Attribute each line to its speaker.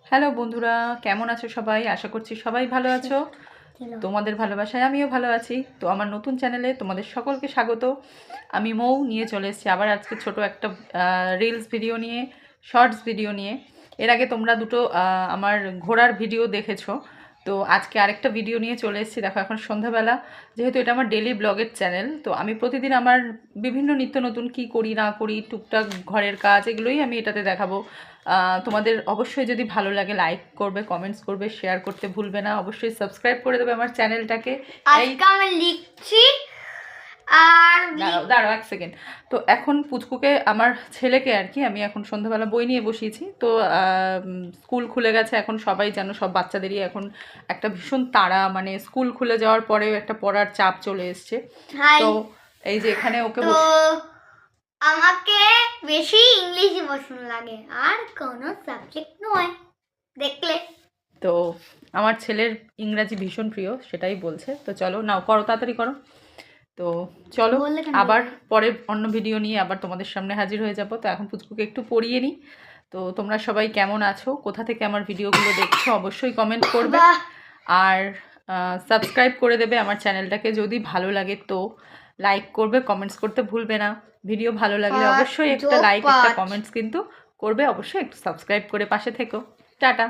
Speaker 1: Hello বন্ধুরা, কেমন আছো সবাই? আশা করছি সবাই ভালো আছো। তোমাদের ভালোবাসায় আমিও ভালো আছি। তো আমার নতুন চ্যানেলে তোমাদের সকলকে স্বাগত। আমি মৌ নিয়ে চলে এসেছি আবার আজকে ছোট একটা রিলস ভিডিও নিয়ে, শর্টস ভিডিও নিয়ে। এর আগে তোমরা দুটো আমার ঘোরার ভিডিও দেখেছো। তো আজকে আরেকটা ভিডিও নিয়ে চলে এসেছি। দেখো এখন সন্ধ্যাবেলা, যেহেতু এটা আমার ডেলি ব্লগের চ্যানেল, তো আমি প্রতিদিন আমার বিভিন্ন নিত্য নতুন কী করি না করি, টুকটাক ঘরের কাজ, এগুলোই আমি এটাতে দেখাবো। তোমাদের অবশ্যই যদি ভালো লাগে লাইক করবে, কমেন্টস করবে, শেয়ার করতে ভুলবে না। অবশ্যই সাবস্ক্রাইব করে দেবে আমার চ্যানেলটাকে।
Speaker 2: আজকে আমি লিখছি আর
Speaker 1: দাঁড়াও এক সেকেন্ড। তো এখন পুচকুকে, আমার ছেলেকে আর কি, আমি এখন সন্ধ্যাবেলা বই নিয়ে বসিয়েছি। তো স্কুল খুলে গেছে এখন, সবাই জানো, সব বাচ্চাদেরই এখন একটা ভীষণ তাড়া, মানে স্কুল খুলে যাওয়ার পরেও একটা পড়ার চাপ চলে এসছে। তো এই যে এখানে ওকে
Speaker 2: আমাকে বেশি ইংলিশই পছন্দ লাগে, আর কোনো সাবজেক্ট নয় দেখলে।
Speaker 1: তো আমার ছেলের ইংরাজি ভীষণ প্রিয়, সেটাই বলছে। তো চলো নাও, করো, তাড়াতাড়ি করো। তো চলো আবার পরে অন্য ভিডিও নিয়ে আবার তোমাদের সামনে হাজির হয়ে যাব। তো এখন পুচকুকে একটু পড়িয়ে নিই। তো তোমরা সবাই কেমন আছো, কোথা থেকে আমার ভিডিওগুলো দেখছো অবশ্যই কমেন্ট করবে, আর সাবস্ক্রাইব করে দেবে আমার চ্যানেলটাকে। যদি ভালো লাগে তো লাইক করবে, কমেন্টস করতে ভুলবে না। ভিডিও ভালো লাগলে অবশ্যই একটা লাইক, একটা কমেন্টস কিন্তু করবে। অবশ্যই একটু সাবস্ক্রাইব করে পাশে থেকো। টাটা।